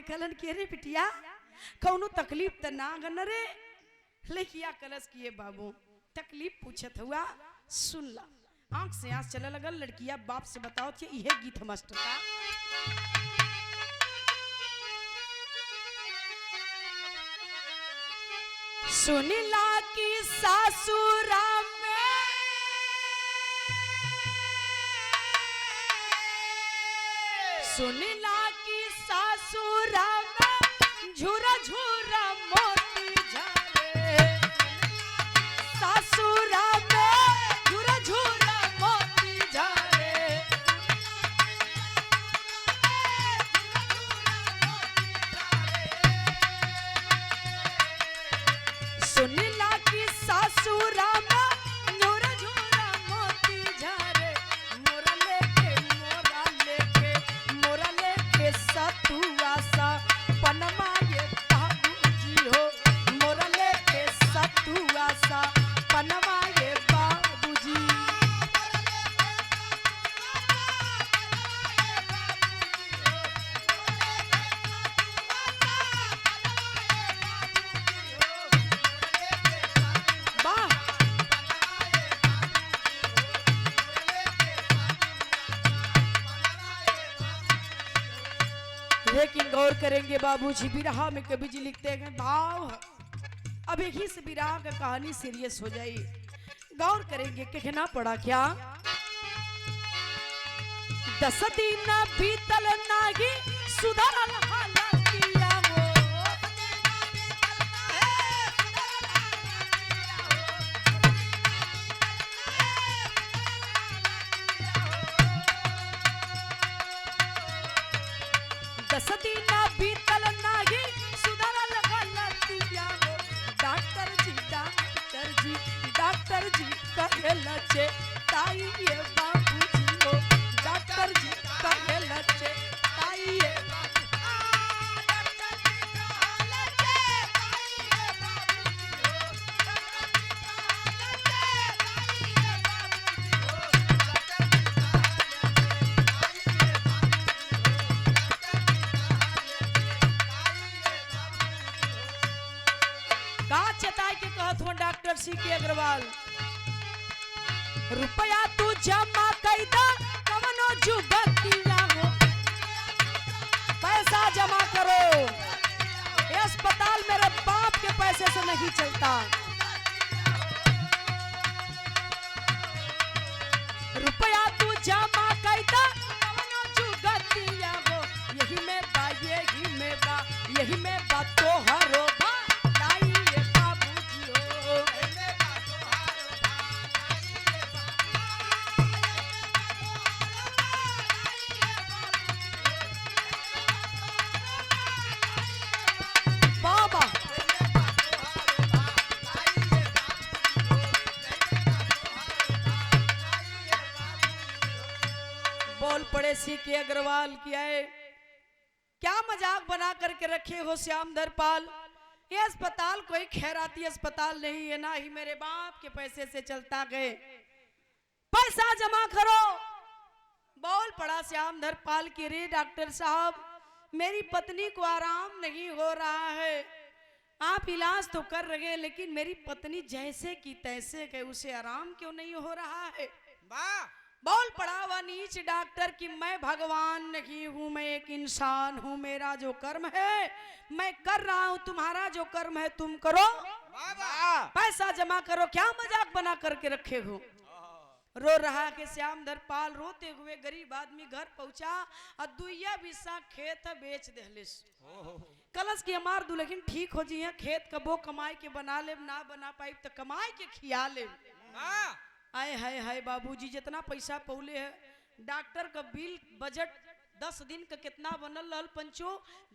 कलन के रे बिटिया कौनो तकलीफ त ना गन रे लेकिया कलश किए बाबू तकलीफ पूछत हुआ सुन ला। आंख से आंख चले लगल लड़किया बाप से बताओ कि यह गीत मास्टर का सुनिला की सासुरा में सुनिला की सासुरा में झुरा झुरा मोती झरे सासुरा में झुरा झुरा मोती झरे सुनिला की सासुरा में झुरा झुरा मोती झरे मोरा लेके सतुआ सा पनमा ये बाबूजी हो मोरा लेके सतुआ सा पनमा ये बाबूजी लेकिन गौर करेंगे बाबूजी बिरहा में कभी जी लिखते हैं भाव अब एक ही से बिरहा का कहानी सीरियस हो जाए। गौर करेंगे कहना पड़ा क्या 10 दिन बीतल नाही सुधरल हालतिया हो दसदीना बीतल नाही सुधरल गलतिया हो डॉक्टर जी कहल छे ताई ये बाबूजी हो डॉक्टर जी कहल छे ताई ये चेताई के कहत हो डॉक्टर सी के अग्रवाल रुपया तू जमा कई दा कवनो जुगतिया हो पैसा जमा करो ये अस्पताल मेरे बाप के पैसे से नहीं चलता रुपया तू जमा कई दा कवनो जुगतिया हो यही में बा तो हरो बोल पड़े सी के अग्रवाल किया है क्या मजाक बना करके रखे हो श्याम धरपाल ये अस्पताल कोई खैराती अस्पताल नहीं है ना ही मेरे बाप के पैसे से चलता गए पैसा जमा करो। बोल पड़ा श्याम धरपाल की रे डॉक्टर साहब मेरी पत्नी को आराम नहीं हो रहा है आप इलाज तो कर रहे लेकिन मेरी पत्नी जैसे की तैसे के उसे आराम क्यों नहीं हो रहा है। बोल पड़ा हुआ नीच डॉक्टर कि मैं भगवान नहीं हूं मैं एक इंसान हूं मेरा जो कर्म है मैं कर रहा हूं तुम्हारा जो कर्म है तुम करो पैसा जमा करो क्या मजाक बना करके रखे हो। रो रहा के श्याम धरपाल रोते हुए गरीब आदमी घर पहुंचा और दुइया बिस्सा खेत बेच देहलिस कलश की हमार दुल्हन ठीक हो जी खेत कबो कमाई के बना ले ना बना पाई तो कमाई के खिया ले आए हाय हाय बाबूजी जितना पैसा पौले है डॉक्टर का बिल बजट 10 दिन का कितना बनल रहल पंचो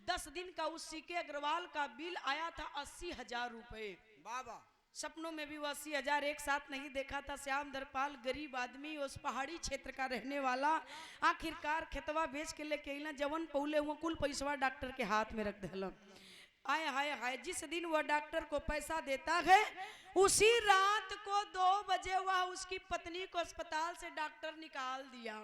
10 दिन का उस सीके अग्रवाल का बिल आया था 80,000 रुपए बाबा सपनों में भी वो 80,000 एक साथ नहीं देखा था। श्याम धरपाल गरीब आदमी उस पहाड़ी क्षेत्र का रहने वाला आखिरकार खेतवा बेच के लेके अला जवन पौले हुआ कुल पैसा डॉक्टर के हाथ में रख दिल आए हाय हाय जिस दिन वह डॉक्टर को पैसा देता है उसी रात को 2 बजे वह उसकी पत्नी को अस्पताल से डॉक्टर निकाल दिया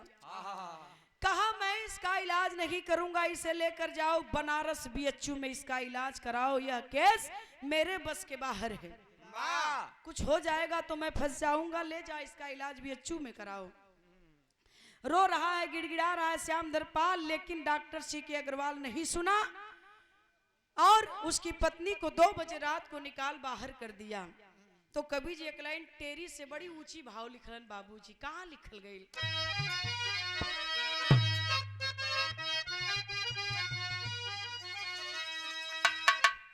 कहा मैं इसका इलाज नहीं करूंगा, इसे लेकर जाओ बनारस बीएचयू में इसका इलाज कराओ, यह केस मेरे बस के बाहर है, कुछ हो जाएगा तो मैं फंस जाऊंगा, ले जाओ इसका इलाज बीएचयू में कराओ। रो रहा है, गिड़गिड़ा रहा है श्यामधर पाल, लेकिन डॉक्टर सीके अग्रवाल नहीं सुना और उसकी पत्नी को 2 बजे रात को निकाल बाहर कर दिया। तो कवि जी एक लाइन तेरी से बड़ी ऊंची भाव लिखलन बाबूजी, कहाँ लिखल गई?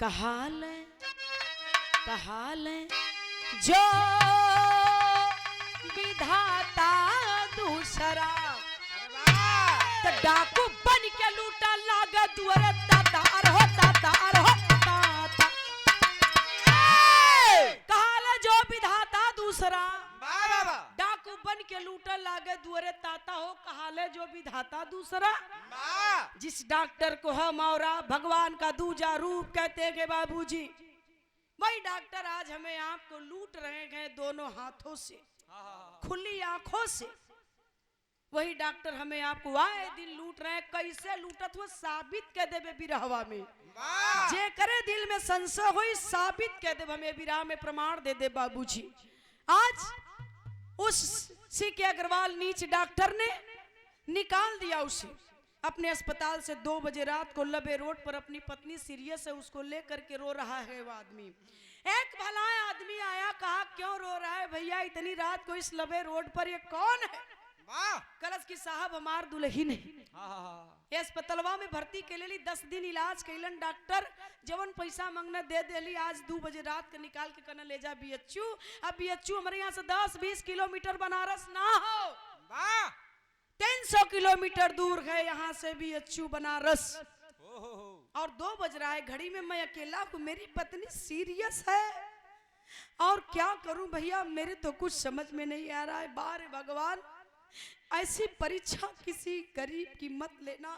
कहाल जो विधाता दूसरा, तो डाकू बन के लूटा लागा दुअर ताता अरहो ताता अरहो ताता। कहाल जो विधाता दूसरा, डाकू बन के लूटा लागे दुअरे ताता हो, कहाले जो विधाता दूसरा। जिस डॉक्टर को हम और भगवान का दूजा रूप कहते हैं बाबूजी, वही डॉक्टर आज हमें आपको लूट रहे हैं दोनों हाथों से, खुली आंखों से। वही डॉक्टर हमें आपको आए दिन लूट रहे हैं। कैसे लूटत हुआ साबित कह देवे बिरहवा में, जे करे दिल में संशय हुई साबित कह देवे हमें बिरहा में प्रमाण दे दे बाबूजी। आज उस सीके अग्रवाल नीच डॉक्टर ने निकाल दिया उसे अपने अस्पताल से 2 बजे रात को लबे रोड पर। अपनी पत्नी सीरियस है, उसको लेकर के रो रहा है वो आदमी। एक भला आदमी आया, कहा क्यों रो रहा है भैया इतनी रात को इस लबे रोड पर, ये कौन है? कलश की साहब हमार दुल्हन है, अस्पतालवा में भर्ती के लिए 10 दिन इलाज कैलन डॉक्टर, जवन पैसा मांगना दे देली। आज 2 बजे रात के निकाल के कहना ले जा बीएचयू। अब बीएचयू हमारे यहाँ से 10-20 किलोमीटर बनारस ना हो, 300 किलोमीटर दूर है यहाँ से बीएचयू बनारस। और 2 बज रहा है, घड़ी में मैं अकेला हूँ, मेरी पत्नी सीरियस है और क्या करूं भैया, मेरे तो कुछ समझ में नहीं आ रहा है। बारे भगवान, ऐसी परीक्षा किसी गरीब की मत लेना।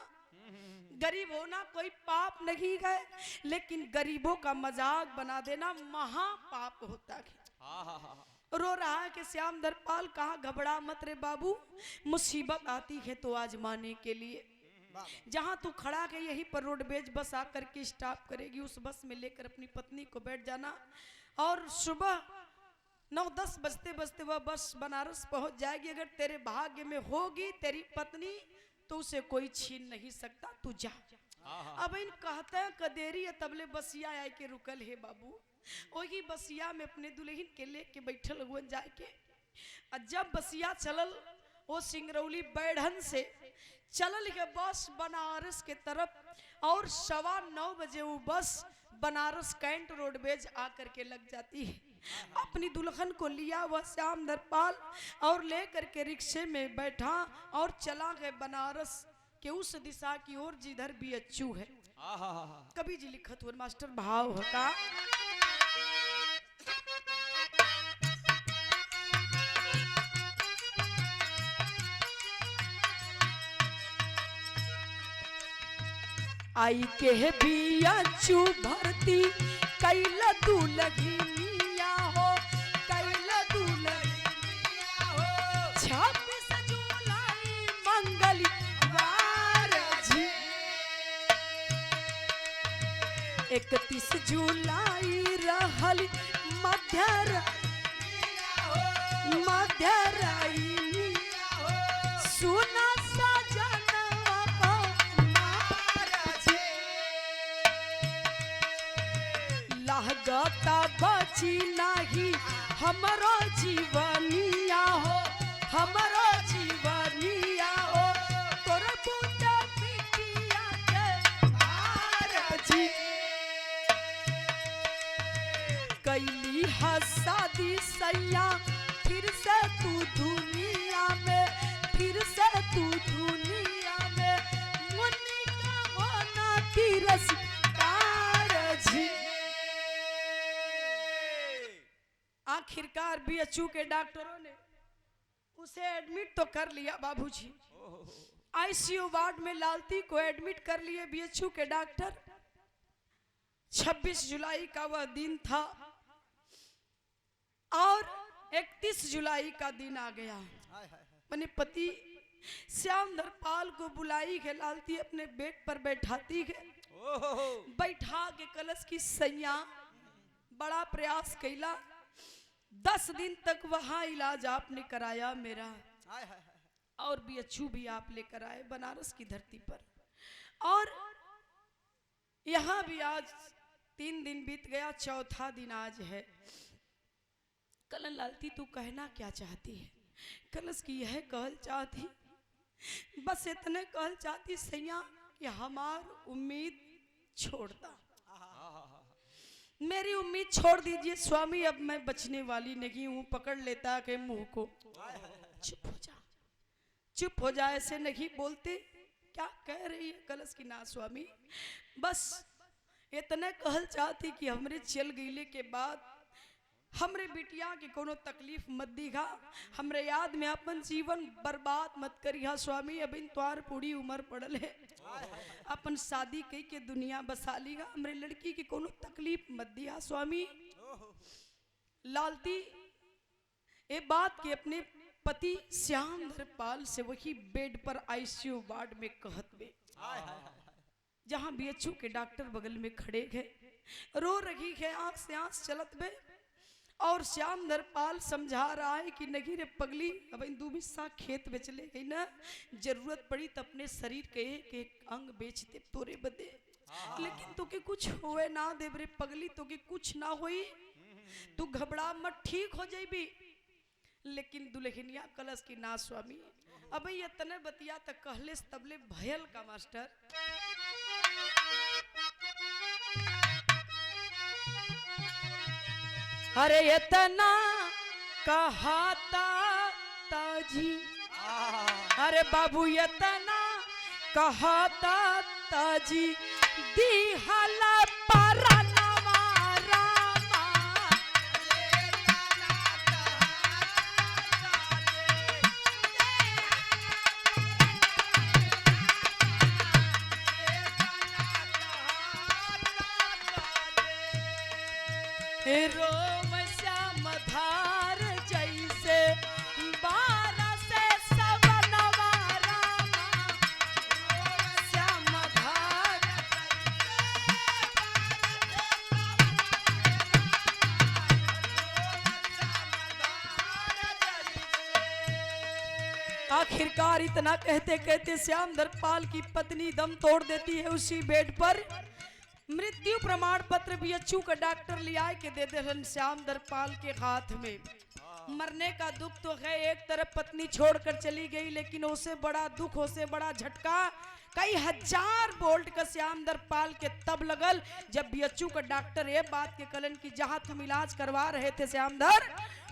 गरीब होना कोई पाप नहीं है, लेकिन गरीबों का मजाक बना देना महापाप होता है। रो रहा है कि श्यामधर पाल, कहा घबरा मत रे बाबू, मुसीबत आती है तो आजमाने के लिए। जहां तू खड़ा है यहीं पर रोडवेज बस आकर के स्टॉप करेगी, उस बस में लेकर अपनी पत्नी को बैठ जाना और सुबह 9-10 बजते बजते वह बस बनारस पहुंच जाएगी। अगर तेरे भाग्य में होगी तेरी पत्नी तो उसे कोई छीन नहीं सकता, तू जा। अब इन कहते हैं कदेरी है तबले बसिया आए के रुकल है बाबू, वही बसिया में अपने दुल्हन के लेके बैठल हुए जाके। जब बसिया चलल वो सिंगरौली बैठन से चलल है बस बनारस के तरफ और 9:15 बजे वो बस बनारस कैंट रोडवेज आकर के लग जाती है। अपनी दुल्हन को लिया वह श्यामधर पाल और लेकर के रिक्शे में बैठा और चला गए बनारस के उस दिशा की ओर जिधर बीएचयू है। कभी जी लिखत हुआ मास्टर भाव होगा, आई के बीएचयू भर्ती कैला दुलहिनिया हो, कैला दुलहिनिया हो। 26 जुलाई मंगलवार जी, 31 जुलाई रहल मध्यराई सुना सजनवा महाराज, लागता बची नहीं हमरो जीवनिया हो, हमरो जीवनिया हो। तोर बूटा पिटिया के महाराज कैली हसादी सैया, फिर से तू दुनिया में, फिर से तू दुनिया में, मुन्नी का होना तिरस्कार जी। आखिरकार बीएचयू के डॉक्टरों ने उसे एडमिट तो कर लिया बाबूजी, आईसीयू वार्ड में लालती को एडमिट कर लिए बीएचयू के डॉक्टर। 26 जुलाई का वह दिन था और 31 जुलाई का दिन आ गया। मैंने पति श्याम धरपाल को बुलाई के लालती अपने बेड पर बैठाती है। बैठा के कलश की सैया बड़ा प्रयास कैला। 10 दिन तक वहां इलाज आपने कराया मेरा, और बीएचयू भी आप लेकर आए बनारस की धरती पर, और यहाँ भी आज 3 दिन बीत गया, चौथा दिन आज है। कलन लालती तू कहना क्या चाहती है? कलश की यह कहल चाहती, बस इतने कहल चाहती सैया कि हमार उम्मीद छोड़ता, मेरी उम्मीद छोड़ दीजिए स्वामी, अब मैं बचने वाली नहीं हूं। पकड़ लेता के मुंह को, चुप हो जा, चुप हो जा, ऐसे नहीं बोलते। क्या कह रही है? कलश की ना स्वामी, बस इतने कहल चाहती कि हमरे चल गईले के बाद हमरे बिटिया के कोनो तकलीफ मत दीगा, हमरे याद में अपन जीवन बर्बाद मत करिहा स्वामी। अभी तोर पूरी उम्र पड़ल है, अपन शादी कई के दुनिया बसा लीगा, हमरे लड़की की कोनो तकलीफ मत दिया स्वामी। लालती ये बात के अपने पति श्याम धरपाल से वही बेड पर आईसीयू वार्ड में कहत बे, जहां बीएचयू के डॉक्टर बगल में खड़े गए, रो रही है, आंख से आंख चलत बे, और श्याम धरपाल समझा रहा है कि नहीं रे पगली, अब इन 2 बिस्सा खेत बेच ले गई ना, जरूरत पड़ी तो अपने शरीर के एक अंग बेच दे तोरे बदे, लेकिन तो के कुछ होए ना देव रे पगली, तो के कुछ ना होई, तू घबरा मत, ठीक हो जाइबी। लेकिन दुल्हनिया कलश की ना स्वामी, अब ये तने बतिया तक कहले तबले भयल का मास्टर। अरे इतना कहाता ताजी, अरे बाबू इतना कहाता ताजी, दिहला परनवा रामा, रोम श्याम धार जैसे, बारह से सबनवा रामा, श्याम धार। आखिरकार इतना कहते कहते श्याम धरपाल की पत्नी दम तोड़ देती है उसी बेड पर। मृत्यु प्रमाण पत्र बीएचयू का डॉक्टर लिया के दे दे श्याम धरपाल के हाथ में। मरने का दुख तो है, एक तरफ पत्नी छोड़कर चली गई, लेकिन उसे बड़ा दुख, उसे बड़ा झटका, कई हजार बोल्ट का श्याम धरपाल के तब लगल जब बीएचयू का डॉक्टर ये बात के कलन की जहां तुम इलाज करवा रहे थे श्याम धर,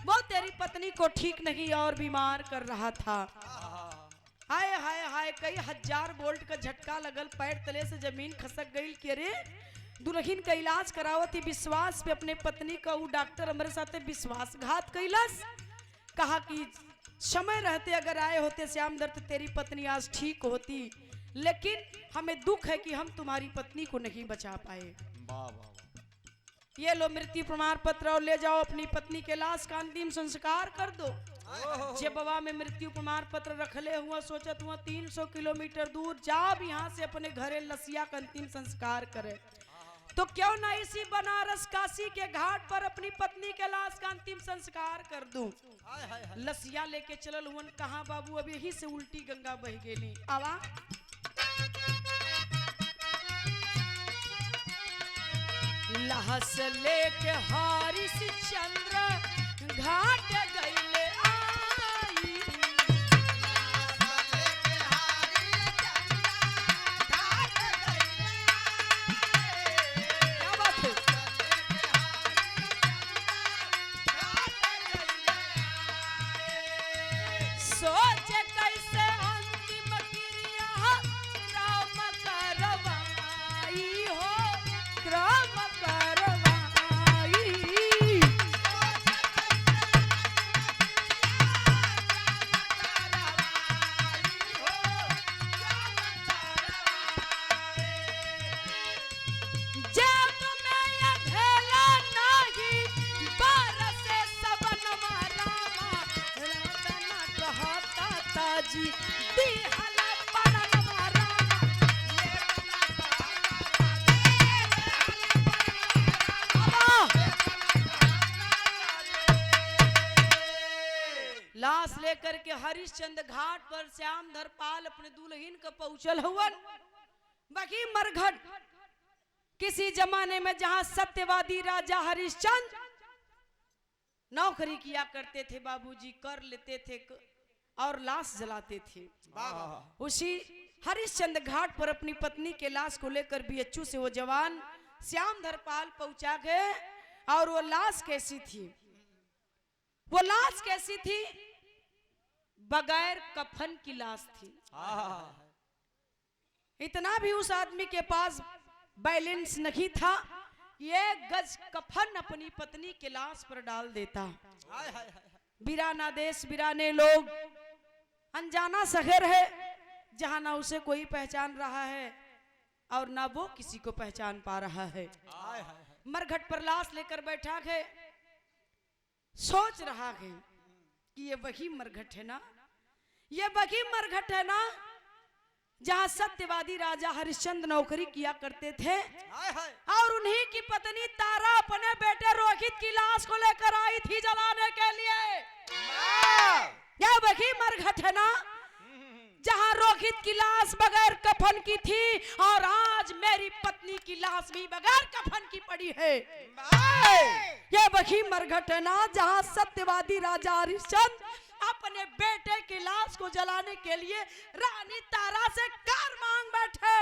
वो तेरी पत्नी को ठीक नहीं और बीमार कर रहा था। हाय हाय हाय, कई हजार बोल्ट का झटका लगल, पैर तले से जमीन खसक गई। के रे दुल्हन का इलाज करावत ही विश्वास पे अपने पत्नी का वो डॉक्टर हमारे साथ विश्वासघात कैलस। कहा कि समय रहते अगर आए होते श्याम धर तो तेरी पत्नी आज ठीक होती, लेकिन हमें दुख है कि हम तुम्हारी पत्नी को नहीं बचा पाए। ये लो मृत्यु प्रमाण पत्र और ले जाओ, अपनी पत्नी के लाश का अंतिम संस्कार कर दो। जे बाबा में मृत्यु प्रमाण पत्र रखले हुआ, सोचत हुआ 300 किलोमीटर दूर जाब यहाँ से अपने घरे लसिया का अंतिम संस्कार करे, तो क्यों ना इसी बनारस काशी के घाट पर अपनी पत्नी के लाश का अंतिम संस्कार कर दूं। लसिया लेके चलल हुन, कहाँ बाबू अब यही से उल्टी गंगा बह गेली। आवा लहस लेके हारिस चंद्र घाट गईले आई, क्या बात है? सोच कैसे अंतिम क्रिया राम करवाई हो, राम करवाई। जब मैं अधेला नहीं बरसे सबनवा रामा, रतना कहता ताजी लाश लेकर के हरिश्चंद्र घाट पर श्याम धरपाल अपने दुल्हन का पहुंचल हुवन। बाकी मरघट किसी जमाने में जहां सत्यवादी राजा हरिश्चंद्र नौकरी किया करते थे, बाबूजी कर लेते थे और लाश जलाते थे, उसी हरिश्चंद्र घाट पर अपनी पत्नी के लाश को लेकर बीएचयू से वो जवान श्याम धरपाल पहुंचा गए। और वो लाश कैसी थी? वो लाश कैसी थी? बगैर कफन की लाश थी। इतना भी उस आदमी के पास बैलेंस नहीं था, ये गज कफन अपनी पत्नी के लाश पर डाल देता। वीराना देश वीराने लोग, अनजाना शहर है जहां ना उसे कोई पहचान रहा है और ना वो किसी को पहचान पा रहा है। मरघट पर लाश लेकर बैठा है, सोच रहा है कि ये वही मरघट है ना, ये वही मरघट है ना जहां सत्यवादी राजा हरिश्चंद्र नौकरी किया करते थे और उन्हीं की पत्नी तारा अपने बेटे रोहित की लाश को लेकर आई थी जलाने के लिए। यह वही मरघट है ना जहां रोहित की लाश बगैर कफन की थी और आज मेरी पत्नी की लाश भी बगैर कफन की पड़ी है। यह वही मरघट है ना जहां सत्यवादी राजा हरिश्चंद्र अपने बेटे की लाश को जलाने के लिए रानी तारा से कार मांग बैठे।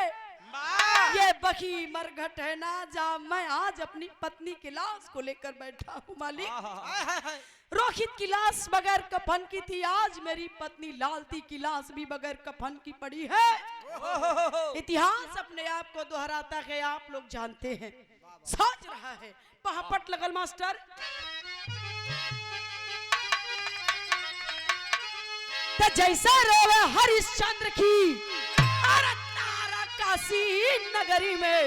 ये वही मरघट है ना जहां मैं आज अपनी पत्नी की लाश को लेकर बैठा हूँ मालिक। रोहित की लाश बगैर कफन की थी, आज मेरी पत्नी लालती की लाश भी बगैर कफन की पड़ी है। इतिहास अपने आप को दोहराता है, आप लोग जानते हैं। सोच रहा है पहापट लगल मास्टर। तो जैसा रोवे हरिश्चंद्र की अरे तारा काशी नगरी में,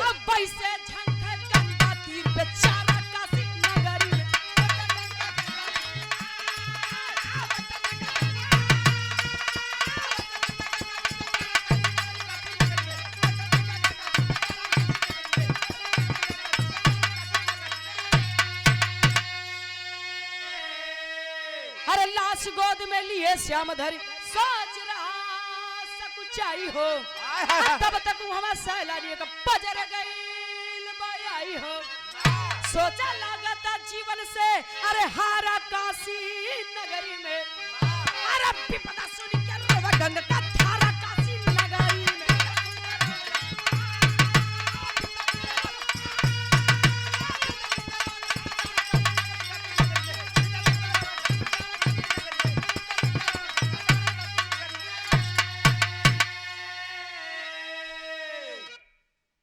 अब वैसे झंखे गंगा तीर पे चारा काशी नगरी में। अरे लाश गोद में लिए श्याम धरी, सोच रहा सकुचाई हो तब तक हमारा सैलानी का बजर गईल बयाई हो। सोचा लागता जीवन से अरे हारा काशी नगरी में, अरे विपदा सुन के रोवा गंगा का धारा काशी नगरी में।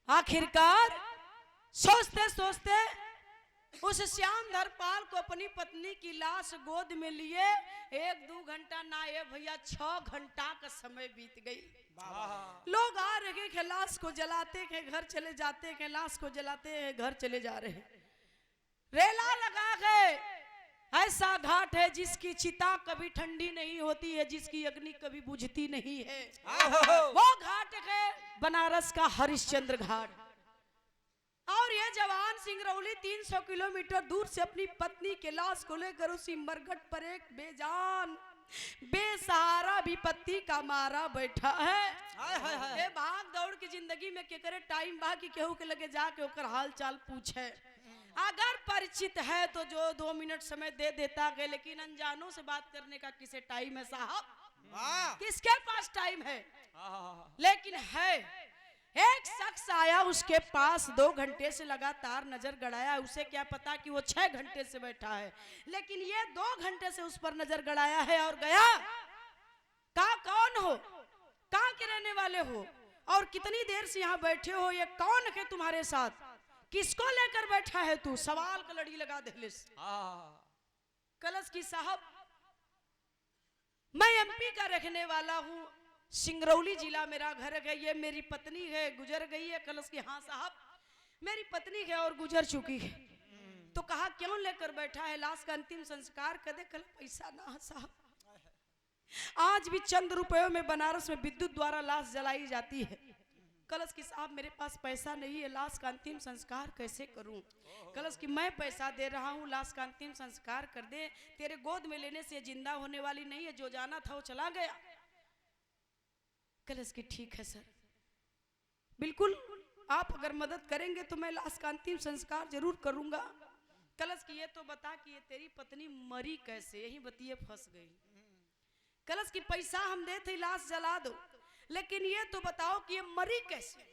आखिरकार सोचते सोचते उस श्याम धरपाल को अपनी पत्नी की लाश गोद में लिए 1-2 घंटा ना ये भैया 6 घंटा का समय बीत गई। लोग आ रहे हैं, लाश को जलाते हैं घर चले जाते हैं, लाश को जलाते हैं घर चले जा रहे हैं। रेला लगा है ऐसा घाट है जिसकी चिता कभी ठंडी नहीं होती है, जिसकी अग्नि कभी बुझती नहीं है। वो घाट है बनारस का हरिश्चंद्र घाट। और ये जवान सिंगरौली 300 किलोमीटर दूर से अपनी पत्नी के लाश को लेकर उसी मरघट पर एक बेजान बेसहारा विपत्ति का मारा बैठा है। ये भाग दौड़ की जिंदगी में के करे टाइम बा कि केहू के लगे जाके ओकर हाल चाल पूछे। अगर परिचित है तो जो 2 मिनट समय दे देता है, लेकिन अनजानों से बात करने का किसे टाइम है साहब? किसके पास टाइम है? लेकिन है एक शख्स आया, उसके पास 2 घंटे से लगातार नजर गड़ाया। उसे क्या पता कि वो 6 घंटे से बैठा है, लेकिन ये 2 घंटे से उस पर नजर गड़ाया है और गया। कहा कौन हो, कहाँ के रहने वाले हो और कितनी देर से यहाँ बैठे हो? ये कौन है तुम्हारे साथ? किसको लेकर बैठा है तू? सवाल का लड़ी लगा दे। कलश की साहब, मैं एमपी का रहने वाला हूँ, सिंगरौली जिला मेरा घर है, ये मेरी पत्नी है, गुजर गई है। कलश की हाँ साहब, मेरी पत्नी है और गुजर चुकी है। तो कहा क्यों लेकर बैठा है? लाश का अंतिम संस्कार कर दे। कल पैसा ना साहब, आज भी चंद रुपयों में बनारस में विद्युत द्वारा लाश जलाई जाती है। कलश की साहब मेरे पास पैसा नहीं है, लाश का अंतिम संस्कार कैसे करूं? कलश की मैं पैसा दे रहा हूं, लाश का अंतिम संस्कार कर दे, तेरे गोद में लेने से जिंदा होने वाली नहीं है, जो जाना था वो चला गया। कलश की ठीक है सर, बिल्कुल आप अगर मदद करेंगे तो मैं लाश का अंतिम संस्कार जरूर करूंगा। कलश की ये तो बता कि ये तेरी पत्नी मरी कैसे, यही बतिए फंस गई। कलश की पैसा हम देते लाश जला दो, लेकिन ये तो बताओ कि ये मरी कैसे?